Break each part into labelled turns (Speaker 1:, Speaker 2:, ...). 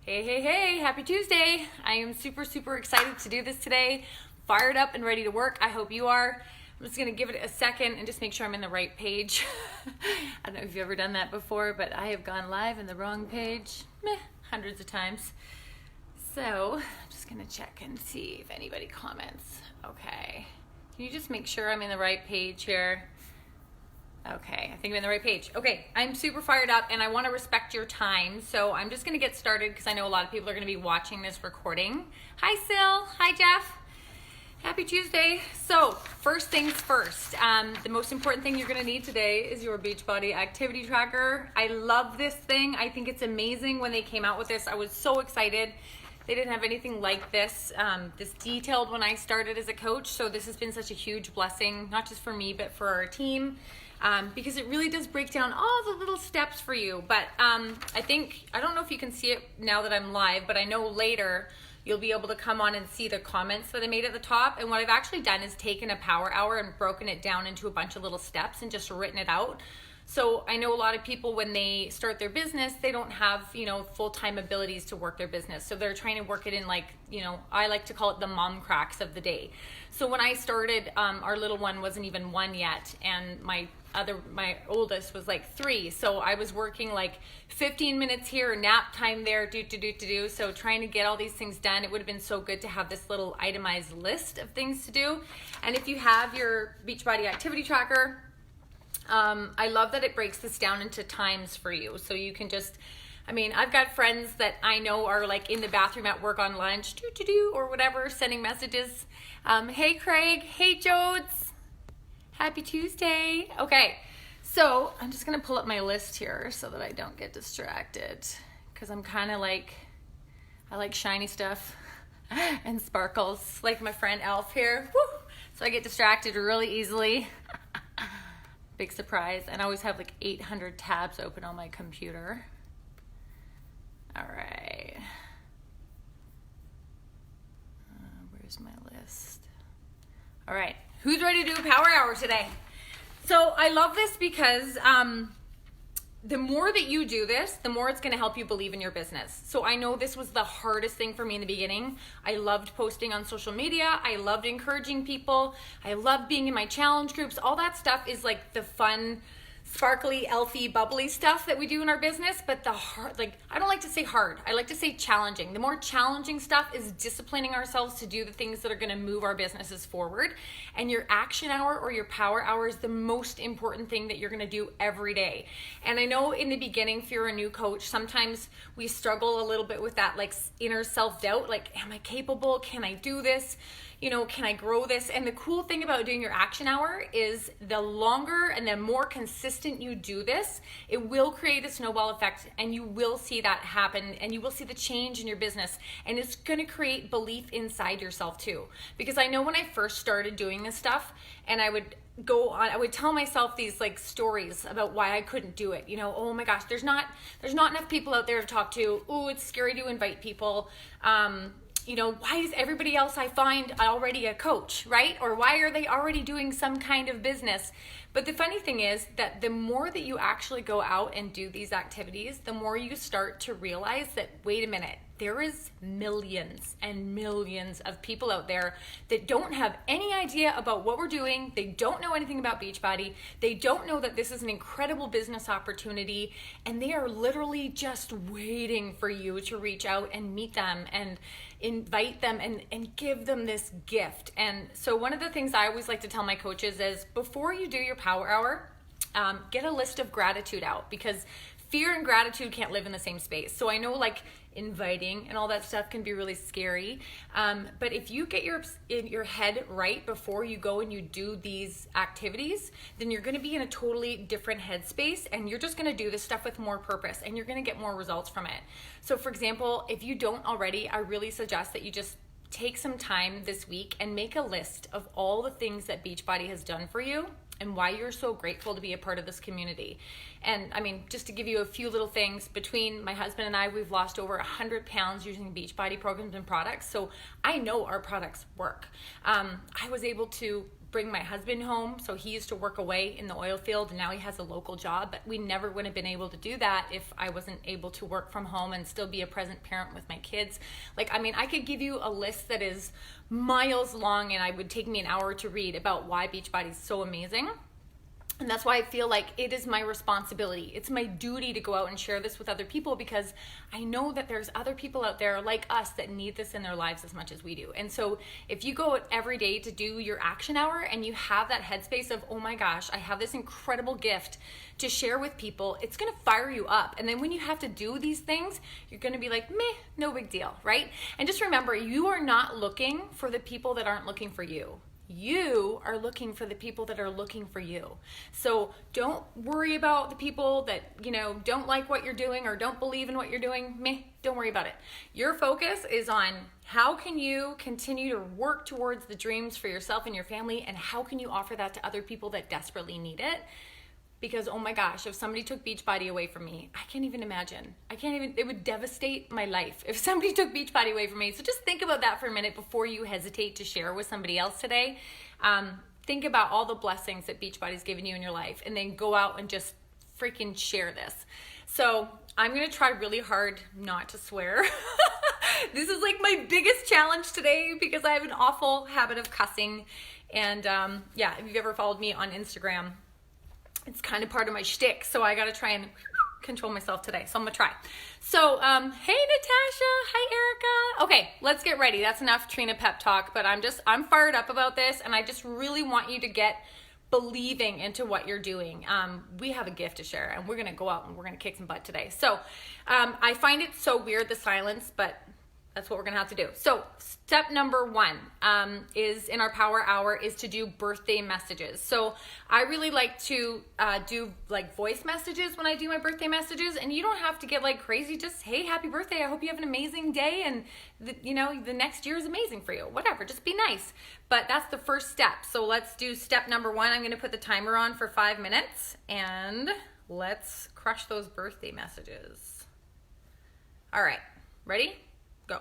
Speaker 1: Hey, hey, hey, happy Tuesday. I am super excited to do this today. Fired up and ready to work. I hope you are. I'm just gonna give it a second and just make sure I'm in the right page. I don't know if you've ever done that before, but I have gone live in the wrong page hundreds of times. So I'm just gonna check and see if anybody comments. Okay, can you just make sure I'm in the right page here? Okay, I think I'm in the right page. Okay, I'm super fired up and I want to respect your time. So I'm just going to get started because I know a lot of people are going to be watching this recording. Hi, Sil. Hi, Jeff. Happy Tuesday. So first things first, the most important thing you're going to need today is your Beachbody activity tracker. I love this thing. I think it's amazing. When they came out with this, I was so excited. They didn't have anything like this, this detailed when I started as a coach. So this has been such a huge blessing, not just for me, but for our team. Because it really does break down all the little steps for you. But I don't know if you can see it now that I'm live, but I know later you'll be able to come on and see the comments that I made at the top. And what I've actually done is taken a power hour and broken it down into a bunch of little steps and just written it out. So I know a lot of people, when they start their business, they don't have, full-time abilities to work their business. So they're trying to work it in I like to call it the mom cracks of the day. So when I started, our little one wasn't even 1 yet. And my oldest was 3. So I was working 15 minutes here, nap time there, do. So trying to get all these things done, it would have been so good to have this little itemized list of things to do. And if you have your Beachbody activity tracker, I love that it breaks this down into times for you. So you can just, I've got friends that I know are in the bathroom at work on lunch, or whatever, sending messages. Hey Craig, hey Jodes, happy Tuesday. Okay, so I'm just gonna pull up my list here so that I don't get distracted, because I'm kind of I like shiny stuff and sparkles, like my friend Alf here. Woo! So I get distracted really easily. Big surprise. And I always have 800 tabs open on my computer. All right. Where's my list? All right. Who's ready to do a power hour today? So I love this because the more that you do this, the more it's going to help you believe in your business. So I know this was the hardest thing for me in the beginning. I loved posting on social media. I loved encouraging people. I loved being in my challenge groups. All that stuff is the fun, sparkly, elfy, bubbly stuff that we do in our business. But the hard, I don't like to say hard. I like to say challenging. The more challenging stuff is disciplining ourselves to do the things that are going to move our businesses forward. And your action hour or your power hour is the most important thing that you're going to do every day. And I know in the beginning, if you're a new coach, sometimes we struggle a little bit with that inner self-doubt. Am I capable? Can I do this? Can I grow this? And the cool thing about doing your action hour is the longer and the more consistent you do this, it will create a snowball effect, and you will see that happen, and you will see the change in your business, and it's going to create belief inside yourself too. Because I know when I first started doing this stuff, and I would tell myself these stories about why I couldn't do it. Oh my gosh, there's not enough people out there to talk to. Oh, it's scary to invite people. Why is everybody else I find already a coach, right? Or why are they already doing some kind of business? But the funny thing is that the more that you actually go out and do these activities, the more you start to realize that, wait a minute, there is millions and millions of people out there that don't have any idea about what we're doing. They don't know anything about Beachbody. They don't know that this is an incredible business opportunity, and they are literally just waiting for you to reach out and meet them and invite them and give them this gift. And so one of the things I always like to tell my coaches is, before you do your power hour, get a list of gratitude out, because fear and gratitude can't live in the same space. So I know inviting and all that stuff can be really scary. But if you get your head right before you go and you do these activities, then you're going to be in a totally different headspace, and you're just going to do this stuff with more purpose, and you're going to get more results from it. So for example, if you don't already, I really suggest that you just take some time this week and make a list of all the things that Beachbody has done for you and why you're so grateful to be a part of this community. And just to give you a few little things, between my husband and I, we've lost over 100 pounds using Beachbody programs and products. So I know our products work. I was able to bring my husband home. So he used to work away in the oil field and now he has a local job, but we never would have been able to do that if I wasn't able to work from home and still be a present parent with my kids. Like, I mean, I could give you a list that is miles long and it would take me an hour to read about why Beachbody is so amazing. And that's why I feel like it is my responsibility. It's my duty to go out and share this with other people, because I know that there's other people out there like us that need this in their lives as much as we do. And so if you go out every day to do your action hour and you have that headspace of, oh my gosh, I have this incredible gift to share with people, it's gonna fire you up. And then when you have to do these things, you're gonna be like, meh, no big deal, right? And just remember, you are not looking for the people that aren't looking for you. You are looking for the people that are looking for you. So don't worry about the people that, you know, don't like what you're doing or don't believe in what you're doing. Meh, don't worry about it. Your focus is on how can you continue to work towards the dreams for yourself and your family, and how can you offer that to other people that desperately need it. Because, oh my gosh, if somebody took Beachbody away from me, I can't even imagine. It would devastate my life if somebody took Beachbody away from me. So just think about that for a minute before you hesitate to share with somebody else today. Think about all the blessings that Beachbody's given you in your life, and then go out and just freaking share this. So I'm going to try really hard not to swear. This is like my biggest challenge today because I have an awful habit of cussing. And yeah, if you've ever followed me on Instagram, it's kind of part of my shtick, so I gotta try and control myself today. So I'm gonna try. So, hey Natasha, hi Erica. Okay, let's get ready. That's enough Trina pep talk, but I'm fired up about this, and I just really want you to get believing into what you're doing. We have a gift to share, and we're gonna go out and we're gonna kick some butt today. So, I find it so weird, the silence, but that's what we're gonna have to do. So step number 1 is in our power hour is to do birthday messages. So I really like to do like voice messages when I do my birthday messages, and you don't have to get like crazy. Just, hey, happy birthday. I hope you have an amazing day, and the next year is amazing for you. Whatever, just be nice. But that's the first step. So let's do step number 1. I'm gonna put the timer on for 5 minutes, and let's crush those birthday messages. All right, ready? Go.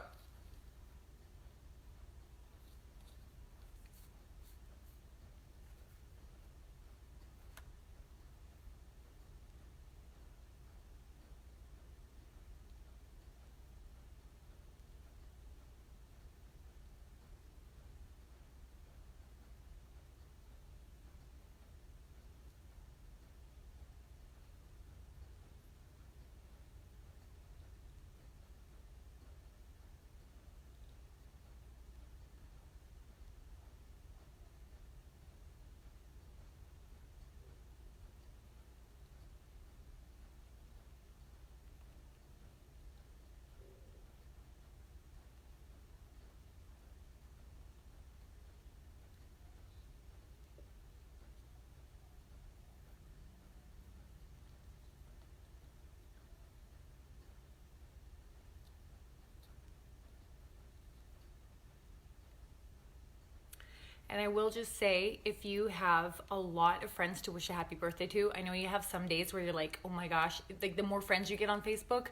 Speaker 1: And I will just say, if you have a lot of friends to wish a happy birthday to, I know you have some days where you're like, oh my gosh, like the more friends you get on Facebook,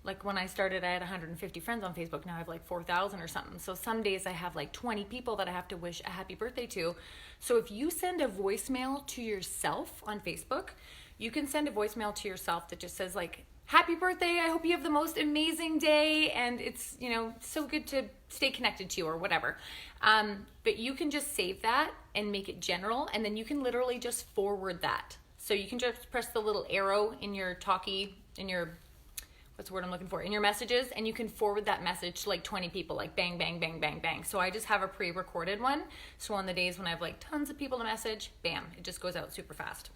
Speaker 1: like when I started, I had 150 friends on Facebook. Now I have like 4,000 or something. So some days I have like 20 people that I have to wish a happy birthday to. So if you send a voicemail to yourself on Facebook, you can send a voicemail to yourself that just says like, happy birthday, I hope you have the most amazing day, and it's, so good to stay connected to you, or whatever. But you can just save that and make it general, and then you can literally just forward that. So you can just press the little arrow in your what's the word I'm looking for, in your messages, and you can forward that message to like 20 people, like bang, bang, bang, bang, bang. So I just have a pre-recorded one. So on the days when I have like tons of people to message, bam, it just goes out super fast.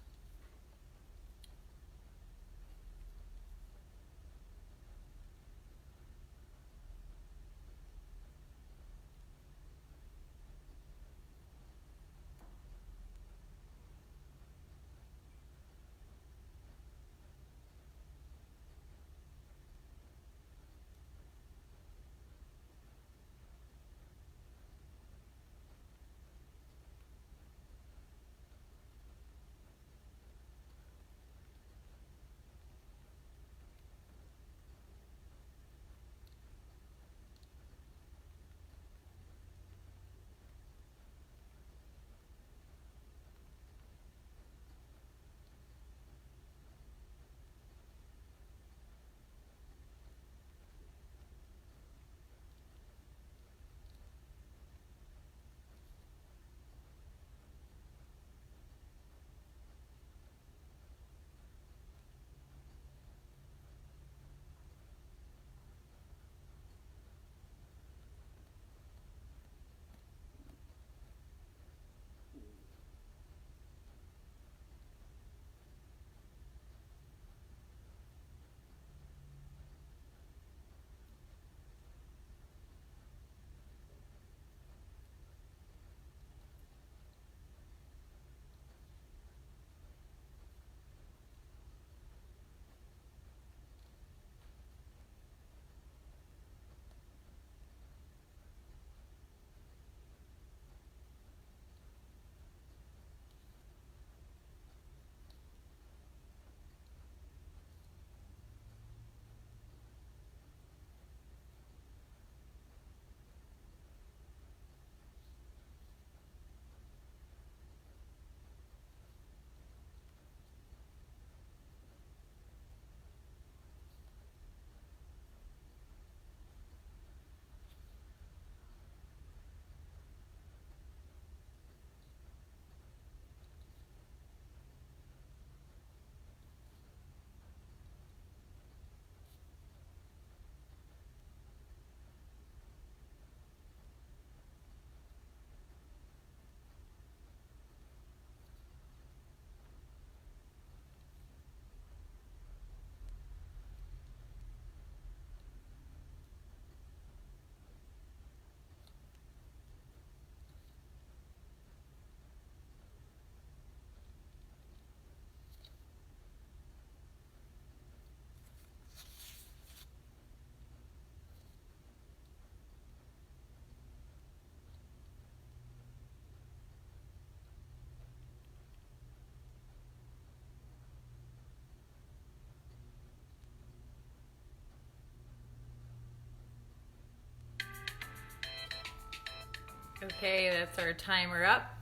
Speaker 1: Okay, that's our timer up.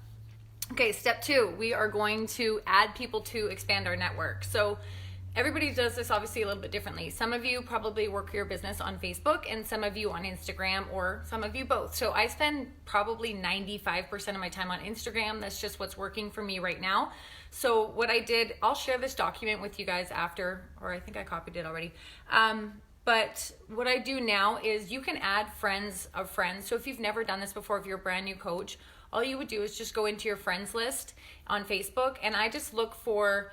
Speaker 1: Okay, step 2, we are going to add people to expand our network. So everybody does this obviously a little bit differently. Some of you probably work your business on Facebook and some of you on Instagram, or some of you both. So I spend probably 95% of my time on Instagram. That's just what's working for me right now. So what I did, I'll share this document with you guys after, or I think I copied it already. But what I do now is you can add friends of friends. So if you've never done this before, if you're a brand new coach, all you would do is just go into your friends list on Facebook, and I just look for,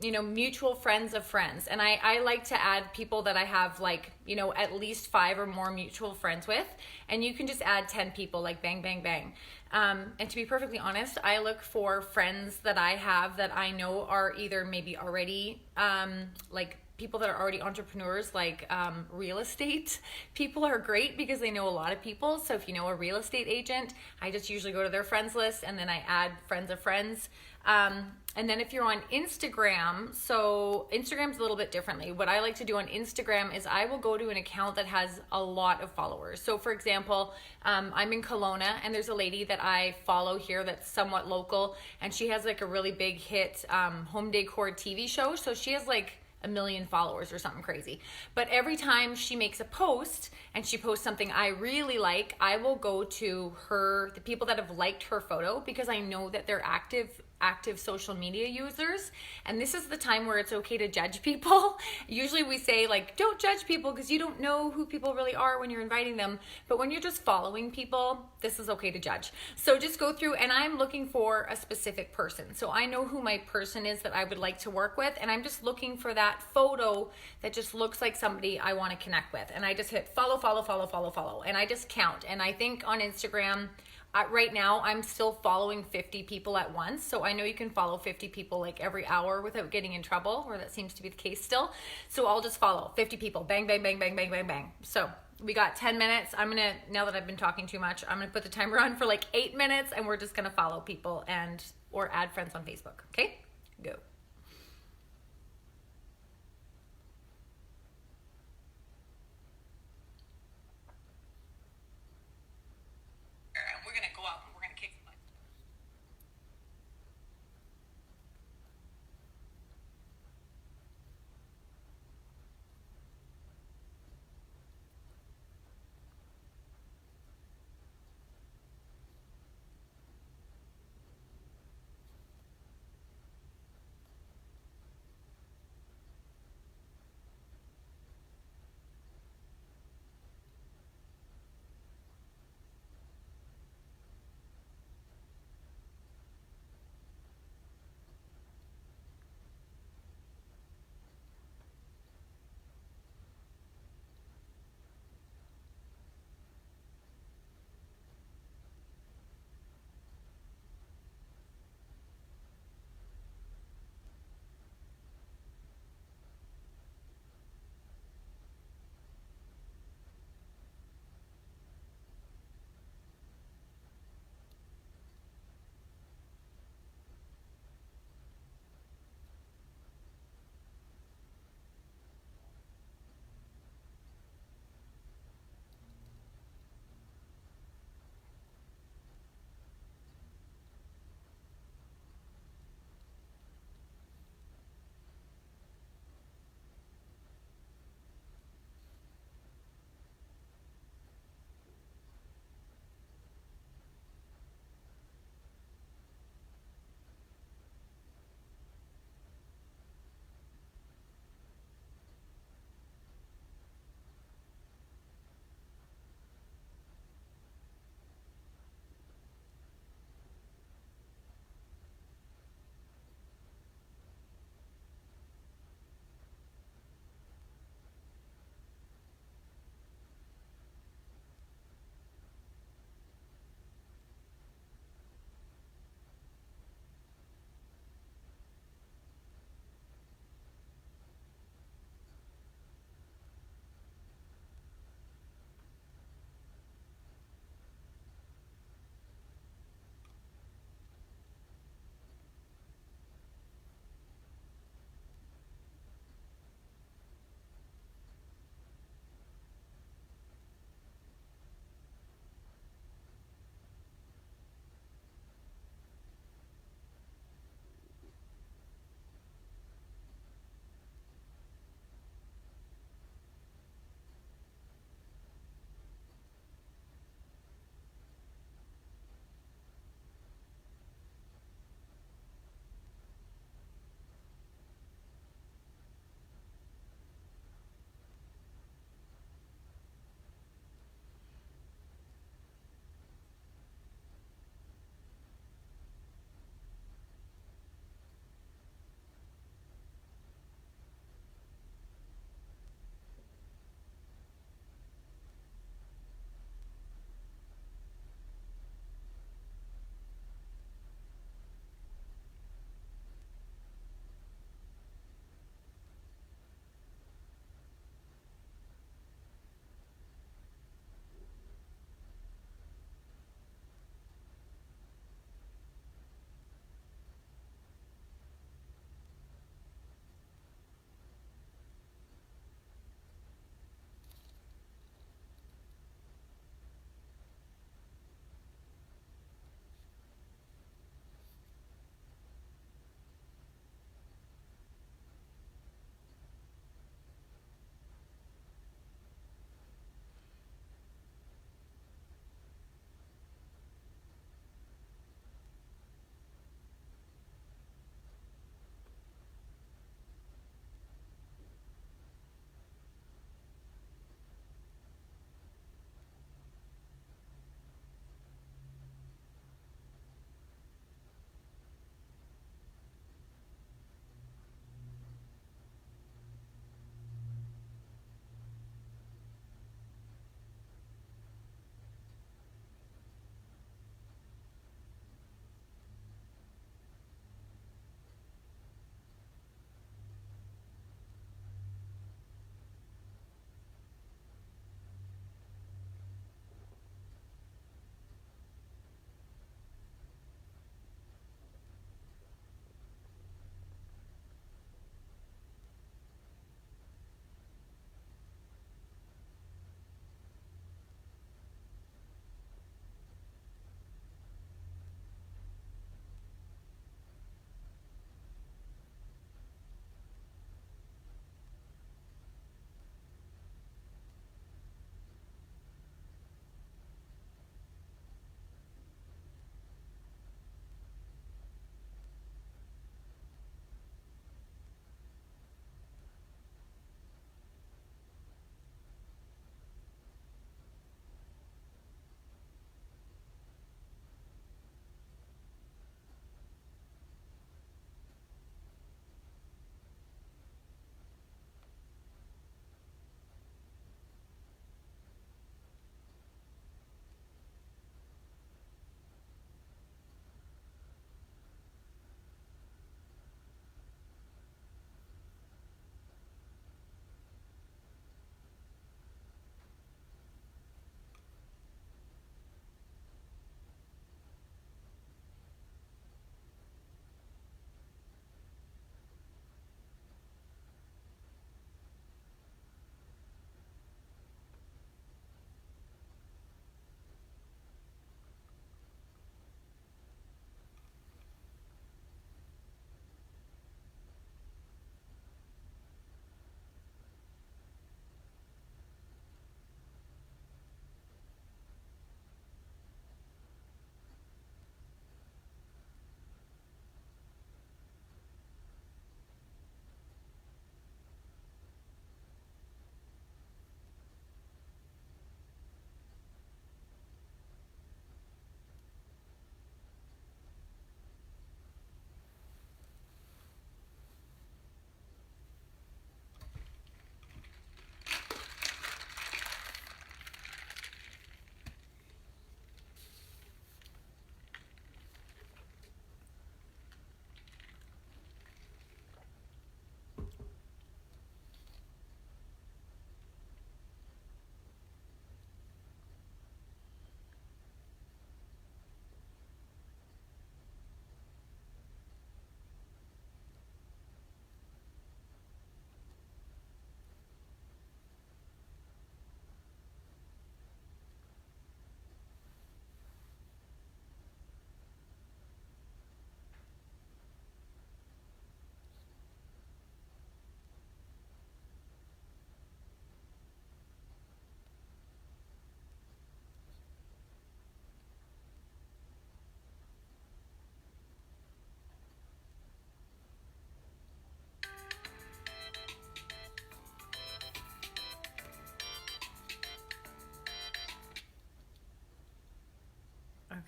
Speaker 1: mutual friends of friends. And I like to add people that I have at least 5 or more mutual friends with. And you can just add 10 people, like bang, bang, bang. And to be perfectly honest, I look for friends that I have that I know are either maybe already people that are already entrepreneurs, real estate people are great because they know a lot of people. So if you know a real estate agent, I just usually go to their friends list and then I add friends of friends. And then if you're on Instagram, so Instagram's a little bit differently. What I like to do on Instagram is I will go to an account that has a lot of followers. So for example, I'm in Kelowna and there's a lady that I follow here that's somewhat local, and she has a really big hit home decor TV show. So she has 1 million followers or something crazy. But every time she makes a post and she posts something I really like, I will go to the people that have liked her photo, because I know that they're active social media users. And this is the time where it's okay to judge people. Usually we say don't judge people because you don't know who people really are when you're inviting them. But when you're just following people, this is okay to judge. So just go through, and I'm looking for a specific person. So I know who my person is that I would like to work with, and I'm just looking for that photo that just looks like somebody I want to connect with. And I just hit follow, follow, follow, follow, follow. And I just count. And I think on Instagram, right now, I'm still following 50 people at once. So I know you can follow 50 people every hour without getting in trouble, or that seems to be the case still. So I'll just follow 50 people. Bang, bang, bang, bang, bang, bang, bang. So we got 10 minutes. Now that I've been talking too much, I'm going to put the timer on for 8 minutes, and we're just going to follow people or add friends on Facebook. Okay? Go.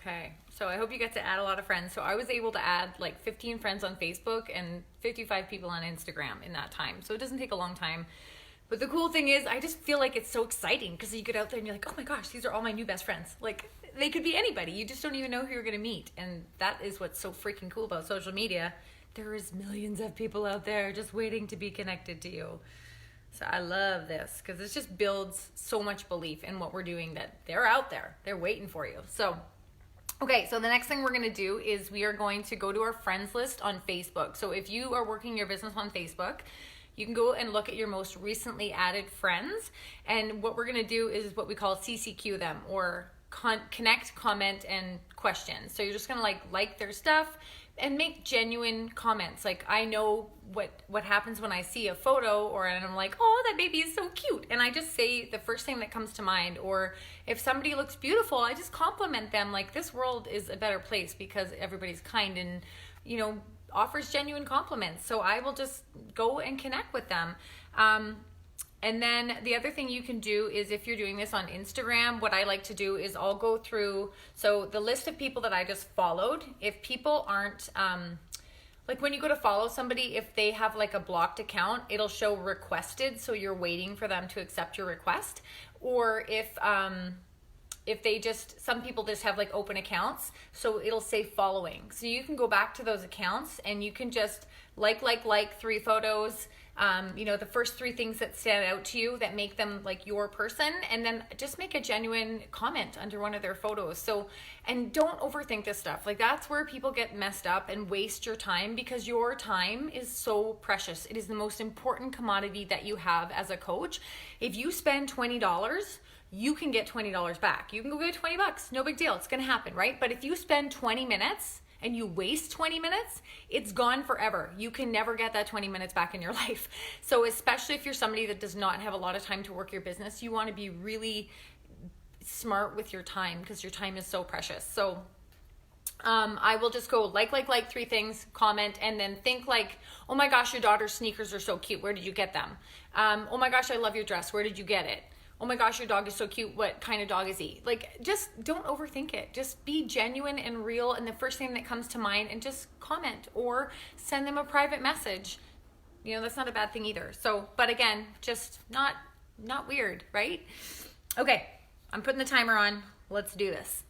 Speaker 1: Okay, so I hope you get to add a lot of friends. So I was able to add like 15 friends on Facebook and 55 people on Instagram in that time. So it doesn't take a long time. But the cool thing is, I just feel like it's so exciting because you get out there and you're like, oh my gosh, these are all my new best friends. Like, they could be anybody. You just don't even know who you're going to meet. And that is what's so freaking cool about social media. There is millions of people out there just waiting to be connected to you. So I love this because it just builds so much belief in what we're doing that they're out there. They're waiting for you. So, okay, so the next thing we're going to do is we are going to go to our friends list on Facebook. So if you are working your business on Facebook, you can go and look at your most recently added friends. And what we're going to do is what we call CCQ them, or connect, comment, and question. So you're just going to like their stuff and make genuine comments. Like, I know what happens when I see a photo and I'm like, oh, that baby is so cute. And I just say the first thing that comes to mind. Or if somebody looks beautiful, I just compliment them. Like, this world is a better place because everybody's kind and, you know, offers genuine compliments. So I will just go and connect with them. And then the other thing you can do is, if you're doing this on Instagram, what I like to do is I'll go through, so the list of people that I just followed, if people aren't, like when you go to follow somebody, if they have like a blocked account, it'll show requested, so you're waiting for them to accept your request. Or if they just, some people just have like open accounts, so it'll say following. So you can go back to those accounts and you can just like 3 photos, you know, the first 3 things that stand out to you that make them like your person, and then just make a genuine comment under one of their photos. So, and don't overthink this stuff. Like, that's where people get messed up and waste your time, because your time is so precious. It is the most important commodity that you have as a coach. If you spend $20, you can get $20 back. You can go get $20, no big deal. It's going to happen, right? But if you spend 20 minutes and you waste 20 minutes, it's gone forever. You can never get that 20 minutes back in your life. So especially if you're somebody that does not have a lot of time to work your business, you want to be really smart with your time, because your time is so precious. So I will just go like 3 things, comment, and then think like, oh my gosh, your daughter's sneakers are so cute. Where did you get them? Oh my gosh, I love your dress. Where did you get it? Oh my gosh, your dog is so cute. What kind of dog is he? Like, just don't overthink it. Just be genuine and real. And the first thing that comes to mind, and just comment or send them a private message. You know, that's not a bad thing either. So, but again, just not weird, right? Okay, I'm putting the timer on. Let's do this.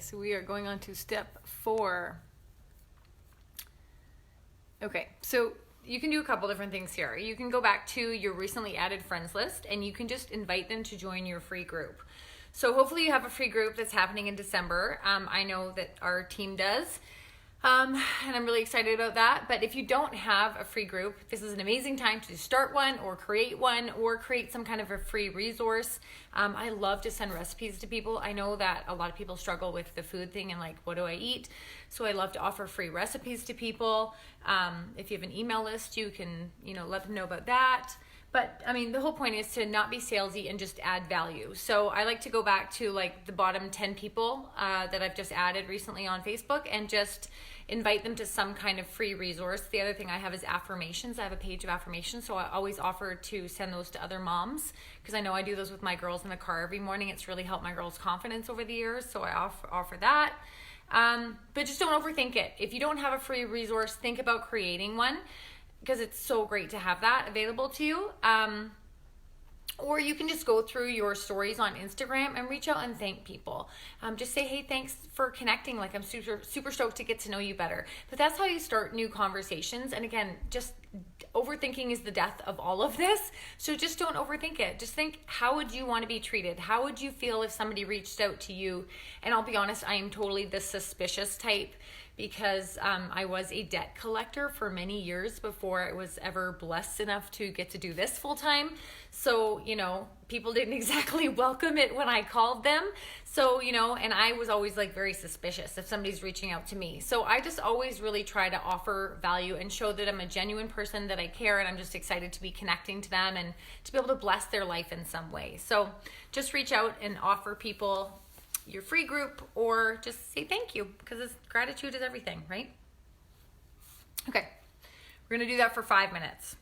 Speaker 1: Okay, so we are going on to step 4. Okay, so you can do a couple different things here. You can go back to your recently added friends list and you can just invite them to join your free group. So hopefully you have a free group that's happening in December. I know that our team does. And I'm really excited about that. But if you don't have a free group, this is an amazing time to start one or create some kind of a free resource. I love to send recipes to people. I know that a lot of people struggle with the food thing and like, what do I eat? So I love to offer free recipes to people. If you have an email list, you can, let them know about that. But I mean, the whole point is to not be salesy and just add value. So I like to go back to like the bottom 10 people that I've just added recently on Facebook and just invite them to some kind of free resource. The other thing I have is affirmations. I have a page of affirmations, so I always offer to send those to other moms because I know I do those with my girls in the car every morning. It's really helped my girls' confidence over the years, so I offer that. But just don't overthink it. If you don't have a free resource, think about creating one, because it's so great to have that available to you. Or you can just go through your stories on Instagram and reach out and thank people. Just say, hey, thanks for connecting. Like, I'm super stoked to get to know you better. But that's how you start new conversations. And again, just overthinking is the death of all of this. So just don't overthink it. Just think, how would you want to be treated? How would you feel if somebody reached out to you? And I'll be honest, I am totally the suspicious type, because I was a debt collector for many years before I was ever blessed enough to get to do this full time. So, people didn't exactly welcome it when I called them. So, and I was always like very suspicious if somebody's reaching out to me. So I just always really try to offer value and show that I'm a genuine person, that I care, and I'm just excited to be connecting to them and to be able to bless their life in some way. So just reach out and offer people your free group, or just say thank you, because gratitude is everything, right? Okay, we're gonna do that for 5 minutes.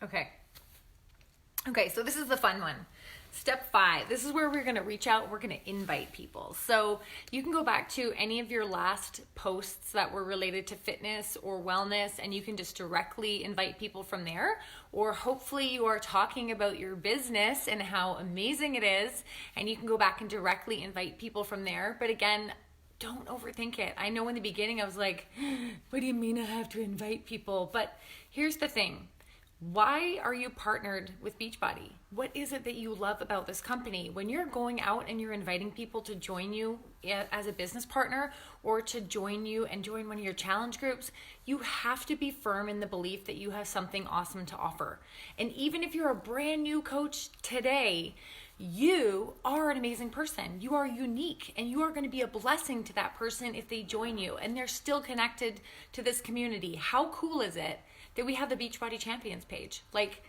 Speaker 1: Okay. Okay, so this is the fun one. Step 5, this is where we're going to reach out, we're going to invite people. So you can go back to any of your last posts that were related to fitness or wellness, and you can just directly invite people from there. Or hopefully you are talking about your business and how amazing it is, and you can go back and directly invite people from there. But again, don't overthink it. I know in the beginning I was like, what do you mean I have to invite people? But here's the thing. Why are you partnered with Beachbody? What is it that you love about this company? When you're going out and you're inviting people to join you as a business partner or to join you and join one of your challenge groups, you have to be firm in the belief that you have something awesome to offer. And even if you're a brand new coach today, you are an amazing person. You are unique, and you are going to be a blessing to that person if they join you and they're still connected to this community. How cool is it that we have the Beachbody Champions page? Like,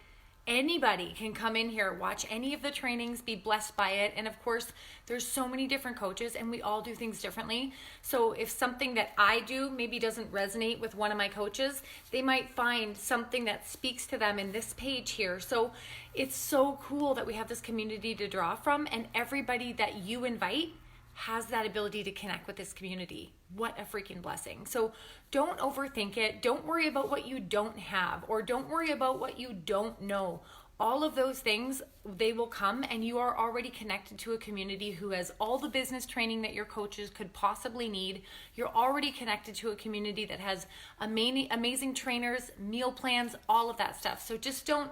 Speaker 1: anybody can come in here, watch any of the trainings, be blessed by it. And of course, there's so many different coaches and we all do things differently. So if something that I do maybe doesn't resonate with one of my coaches, they might find something that speaks to them in this page here. So it's so cool that we have this community to draw from, and everybody that you invite has that ability to connect with this community. What a freaking blessing. So don't overthink it. Don't worry about what you don't have, or don't worry about what you don't know. All of those things, they will come, and you are already connected to a community who has all the business training that your coaches could possibly need. You're already connected to a community that has amazing trainers, meal plans, all of that stuff. So just don't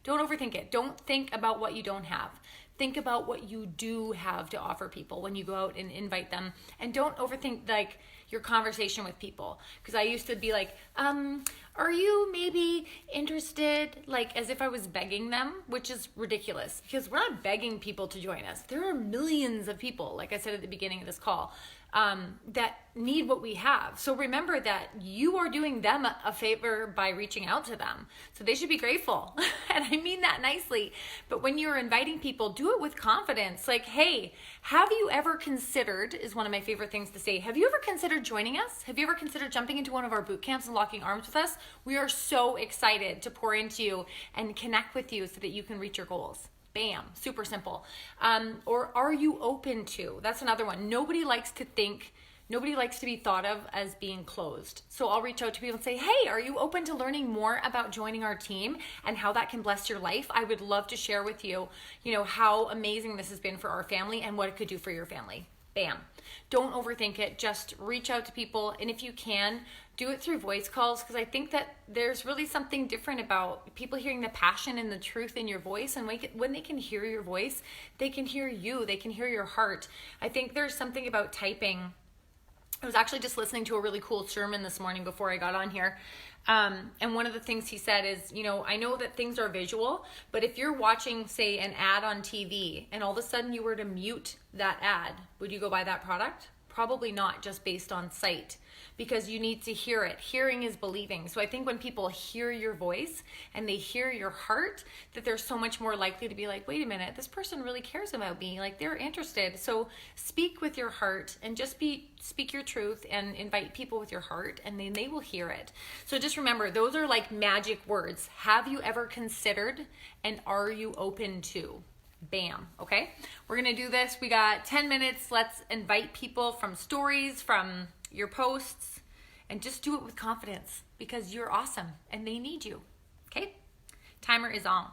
Speaker 1: overthink it. Don't think about what you don't have. Think about what you do have to offer people when you go out and invite them. And don't overthink like your conversation with people. Because I used to be like, are you maybe interested? Like as if I was begging them, which is ridiculous. Because we're not begging people to join us. There are millions of people, like I said at the beginning of this call, that need what we have. So remember that you are doing them a favor by reaching out to them. So they should be grateful. And I mean that nicely. But when you're inviting people, do it with confidence. Like, hey, have you ever considered, is one of my favorite things to say, have you ever considered joining us? Have you ever considered jumping into one of our boot camps and locking arms with us? We are so excited to pour into you and connect with you so that you can reach your goals. Bam, super simple. Or are you open to? That's another one. Nobody likes to be thought of as being closed. So I'll reach out to people and say, hey, are you open to learning more about joining our team and how that can bless your life? I would love to share with you, how amazing this has been for our family and what it could do for your family. Bam. Don't overthink it. Just reach out to people. And if you can, do it through voice calls, because I think that there's really something different about people hearing the passion and the truth in your voice. And when they can hear your voice, they can hear you. They can hear your heart. I think there's something about typing. I was actually just listening to a really cool sermon this morning before I got on here. And one of the things he said is, I know that things are visual, but if you're watching, say, an ad on TV and all of a sudden you were to mute that ad, would you go buy that product? Probably not, just based on sight, because you need to hear it. Hearing is believing. So I think when people hear your voice and they hear your heart, that they're so much more likely to be like, wait a minute, this person really cares about me. Like, they're interested. So speak with your heart and just speak your truth and invite people with your heart, and then they will hear it. So just remember, those are like magic words. Have you ever considered, and are you open to? Bam. Okay, we're gonna do this. We got 10 minutes. Let's invite people from stories, from your posts, and just do it with confidence, because you're awesome and they need you. Okay, timer is on.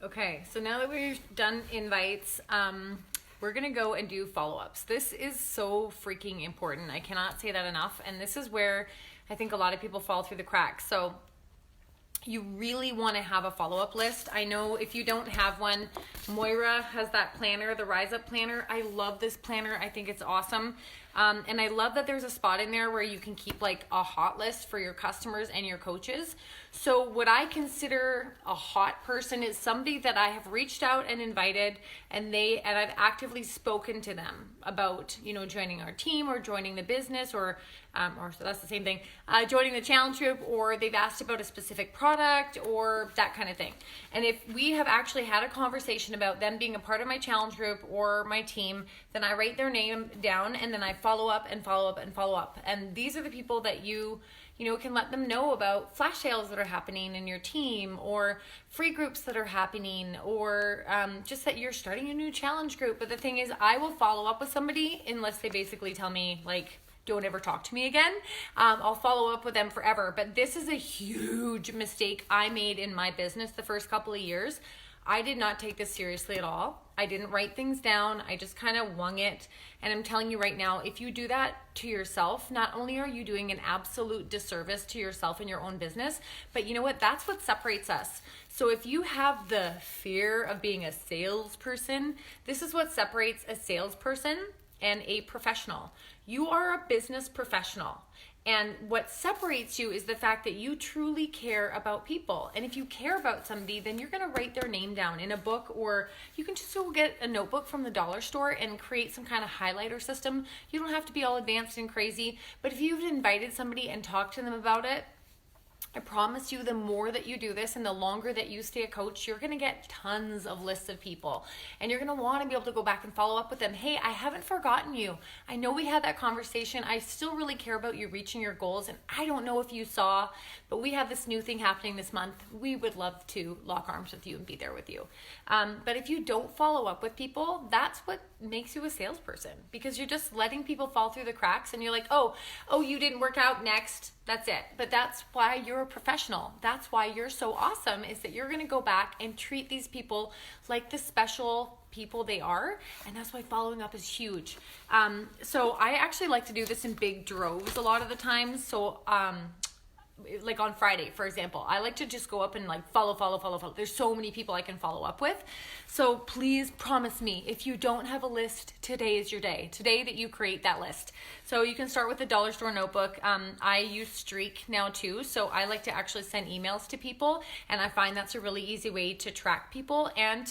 Speaker 1: Okay, so now that we've done invites, we're gonna go and do follow-ups. This is so freaking important. I cannot say that enough. And this is where I think a lot of people fall through the cracks. So you really want to have a follow-up list. I know if you don't have one, Moira has that planner, the Rise Up planner. I love this planner. I think it's awesome. And I love that there's a spot in there where you can keep like a hot list for your customers and your coaches. So what I consider a hot person is somebody that I have reached out and invited, and I've actively spoken to them about, joining our team or joining the business or so that's the same thing, joining the challenge group, or they've asked about a specific product or that kind of thing. And if we have actually had a conversation about them being a part of my challenge group or my team, then I write their name down and then I follow up and follow up and follow up. And these are the people that you can let them know about flash sales that are happening in your team, or free groups that are happening, or just that you're starting a new challenge group. But the thing is, I will follow up with somebody unless they basically tell me, like, don't ever talk to me again. I'll follow up with them forever. But this is a huge mistake I made in my business the first couple of years. I did not take this seriously at all. I didn't write things down. I just kind of wung it. And I'm telling you right now, if you do that to yourself, not only are you doing an absolute disservice to yourself and your own business, but you know what? That's what separates us. So if you have the fear of being a salesperson, this is what separates a salesperson and a professional. You are a business professional. And what separates you is the fact that you truly care about people. And if you care about somebody, then you're going to write their name down in a book, or you can just go get a notebook from the dollar store and create some kind of highlighter system. You don't have to be all advanced and crazy, but if you've invited somebody and talked to them about it, I promise you, the more that you do this and the longer that you stay a coach, you're going to get tons of lists of people, and you're going to want to be able to go back and follow up with them. Hey, I haven't forgotten you. I know we had that conversation. I still really care about you reaching your goals, and I don't know if you saw, but we have this new thing happening this month. We would love to lock arms with you and be there with you. But if you don't follow up with people, that's what makes you a salesperson, because you're just letting people fall through the cracks, and you're like, oh, you didn't work out, next. That's it. But that's why you're a professional. That's why you're so awesome, is that you're going to go back and treat these people like the special people they are. And that's why following up is huge. So I actually like to do this in big droves a lot of the times. So like on Friday, for example, I like to just go up and like follow. There's so many people I can follow up with. So please promise me, if you don't have a list, today is your day. Today that you create that list. So you can start with the dollar store notebook. I use Streak now too. So I like to actually send emails to people, and I find that's a really easy way to track people. And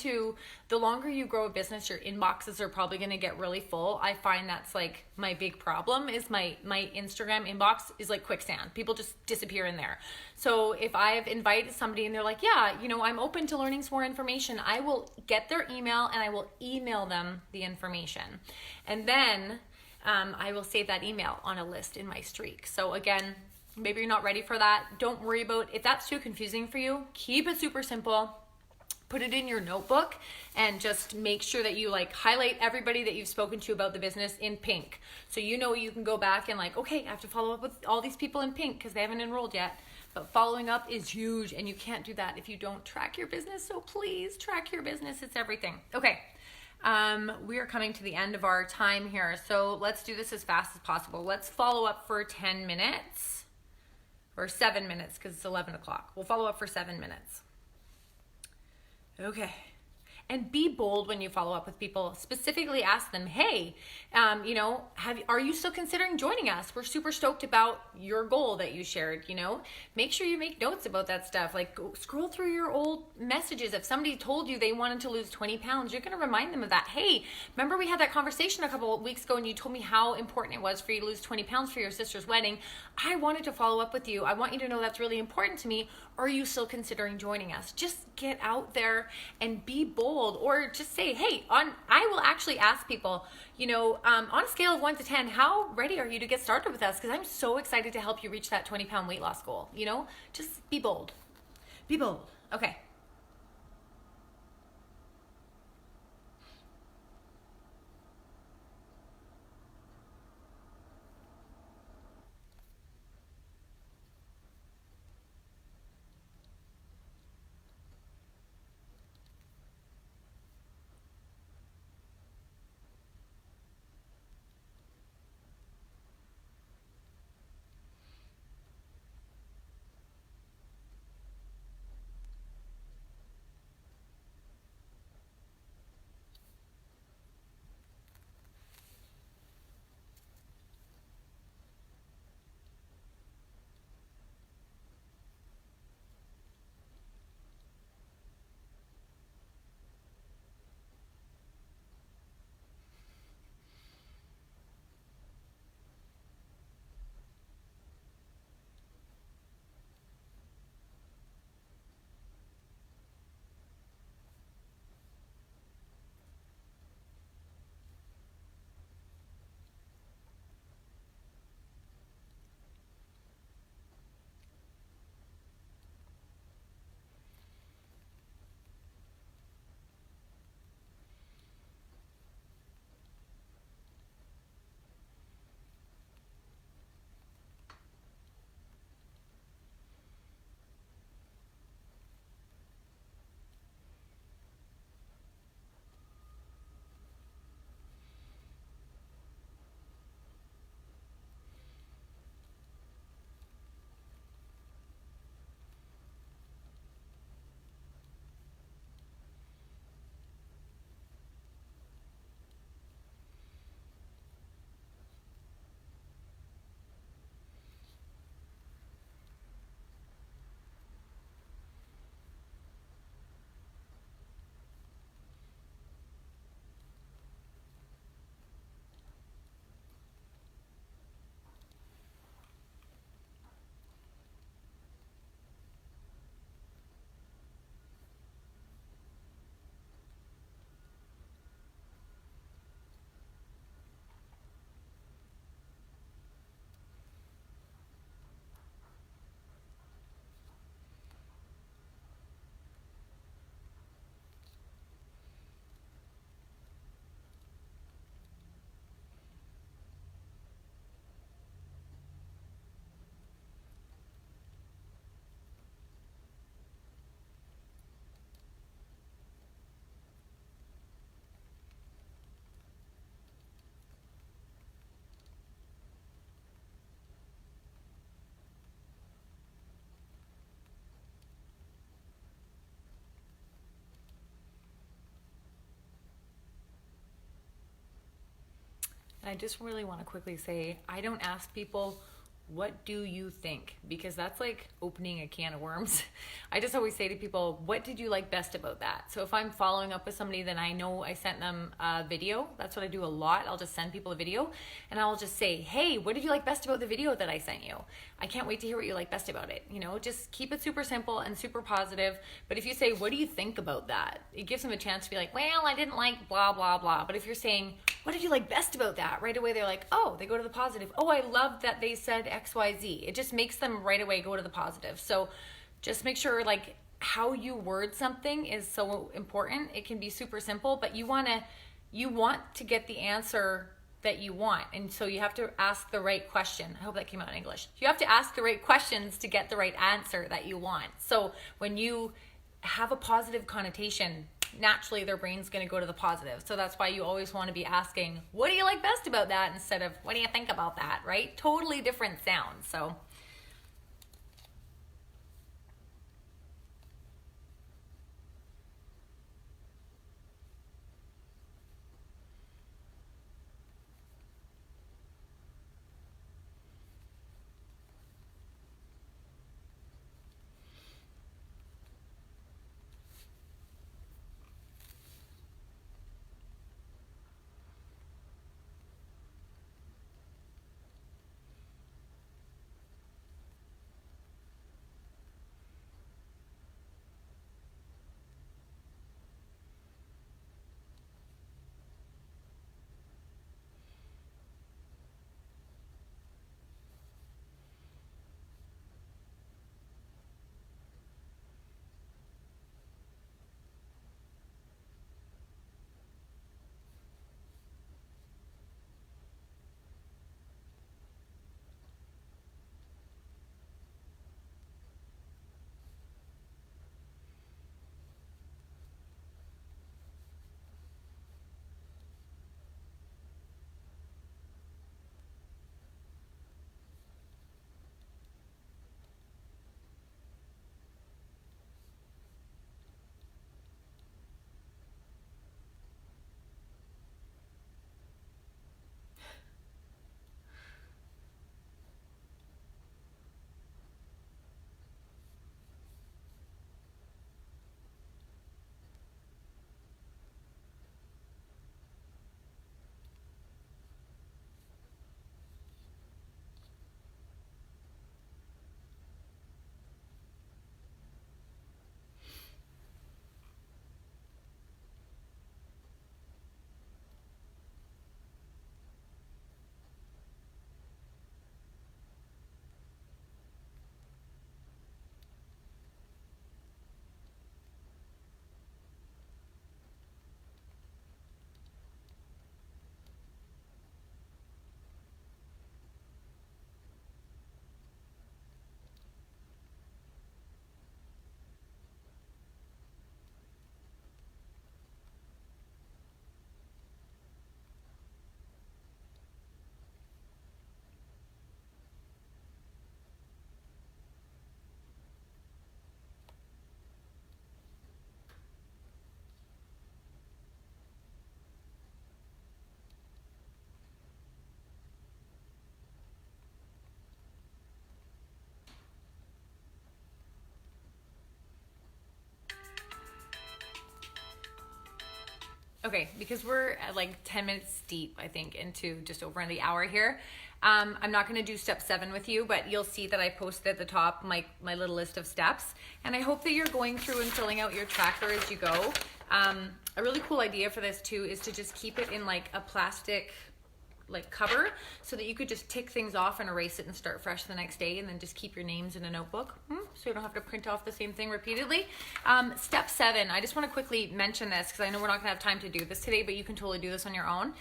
Speaker 1: the longer you grow a business, your inboxes are probably going to get really full. I find that's like my big problem, is my Instagram inbox is like quicksand. People just disappear in there. So if I've invited somebody and they're like, yeah, I'm open to learning some more information, I will get their email and I will email them the information. And then I will save that email on a list in my Streak. So again, maybe you're not ready for that. Don't worry about if that's too confusing for you. Keep it super simple. Put it in your notebook and just make sure that you like highlight everybody that you've spoken to about the business in pink. So you can go back and like, okay, I have to follow up with all these people in pink because they haven't enrolled yet. But following up is huge, and you can't do that if you don't track your business. So please track your business. It's everything. Okay. We are coming to the end of our time here. So let's do this as fast as possible. Let's follow up for 10 minutes or 7 minutes, because it's 11 o'clock. We'll follow up for 7 minutes. Okay. And be bold when you follow up with people. Specifically ask them, hey, are you still considering joining us? We're super stoked about your goal that you shared, Make sure you make notes about that stuff. Like, go scroll through your old messages. If somebody told you they wanted to lose 20 pounds, you're going to remind them of that. Hey, remember we had that conversation a couple of weeks ago and you told me how important it was for you to lose 20 pounds for your sister's wedding. I wanted to follow up with you. I want you to know that's really important to me. Are you still considering joining us? Just get out there and be bold, or just say, hey, I will actually ask people, on a scale of 1 to 10, how ready are you to get started with us? Because I'm so excited to help you reach that 20-pound weight loss goal. Just be bold. Be bold. Okay. I just really want to quickly say, I don't ask people, what do you think? Because that's like opening a can of worms. I just always say to people, what did you like best about that? So if I'm following up with somebody, then I know I sent them a video. That's what I do a lot. I'll just send people a video and I'll just say, hey, what did you like best about the video that I sent you? I can't wait to hear what you like best about it. You know, just keep it super simple and super positive. But if you say, what do you think about that? It gives them a chance to be like, well, I didn't like blah, blah, blah. But if you're saying, what did you like best about that? Right away, they're like, oh, they go to the positive. Oh, I love that they said XYZ. It just makes them right away go to the positive. So just make sure like how you word something is so important. It can be super simple, but you want to get the answer that you want. And so you have to ask the right question. I hope that came out in English. You have to ask the right questions to get the right answer that you want. So when you have a positive connotation, naturally their brain's going to go to the positive. So that's why you always want to be asking, what do you like best about that? Instead of, what do you think about that? Right? Totally different sounds. So okay, because we're at like 10 minutes deep, I think, into just over the hour here. I'm not going to do step 7 with you, but you'll see that I posted at the top my little list of steps. And I hope that you're going through and filling out your tracker as you go. A really cool idea for this too is to just keep it in like a plastic like cover so that you could just tick things off and erase it and start fresh the next day, and then just keep your names in a notebook so you don't have to print off the same thing repeatedly. Step 7, I just want to quickly mention this because I know we're not gonna have time to do this today, but you can totally do this on your own.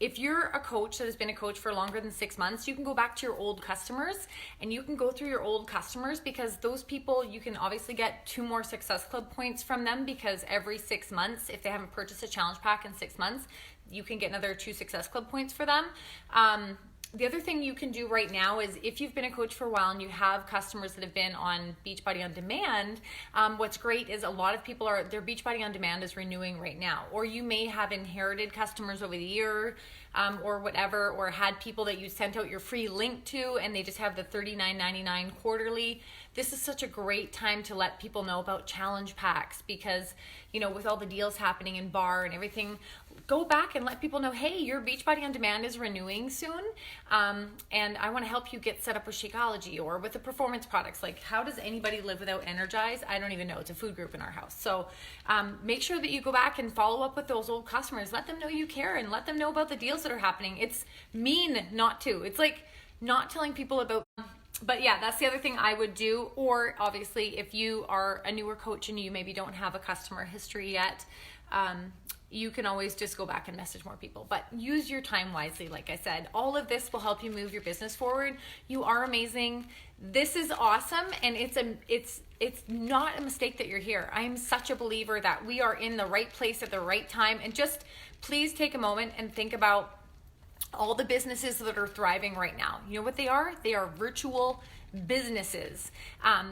Speaker 1: If you're a coach that has been a coach for longer than 6 months, you can go back to your old customers and you can go through your old customers, because those people, you can obviously get 2 more Success Club points from them, because every 6 months, if they haven't purchased a challenge pack in 6 months, you can get another 2 Success Club points for them. the other thing you can do right now is if you've been a coach for a while and you have customers that have been on Beachbody On Demand, what's great is a lot of people their Beachbody On Demand is renewing right now. Or you may have inherited customers over the year or whatever, or had people that you sent out your free link to and they just have the $39.99 quarterly. This is such a great time to let people know about challenge packs because, you know, with all the deals happening in bar and everything, go back and let people know, hey, your Beachbody On Demand is renewing soon, and I want to help you get set up with Shakeology or with the performance products. Like, how does anybody live without Energize? I don't even know. It's a food group in our house. So make sure that you go back and follow up with those old customers. Let them know you care and let them know about the deals that are happening. It's mean not to. It's like not telling people about. But yeah, that's the other thing I would do. Or obviously, if you are a newer coach and you maybe don't have a customer history yet, you can always just go back and message more people. But use your time wisely, like I said. All of this will help you move your business forward. You are amazing. This is awesome, and it's not a mistake that you're here. I am such a believer that we are in the right place at the right time. And just please take a moment and think about all the businesses that are thriving right now. You know what they are? They are virtual businesses.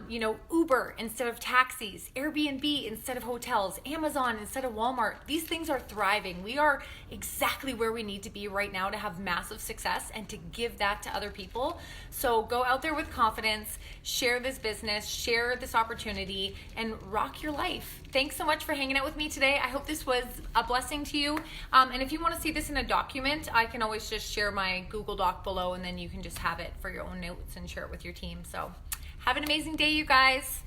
Speaker 1: You know, Uber instead of taxis, Airbnb instead of hotels, Amazon instead of Walmart. These things are thriving. We are exactly where we need to be right now to have massive success and to give that to other people. So go out there with confidence, share this business, share this opportunity, and rock your life. Thanks so much for hanging out with me today. I hope this was a blessing to you. And if you want to see this in a document, I can always just share my Google Doc below, and then you can just have it for your own notes and share it with your team. So have an amazing day, you guys.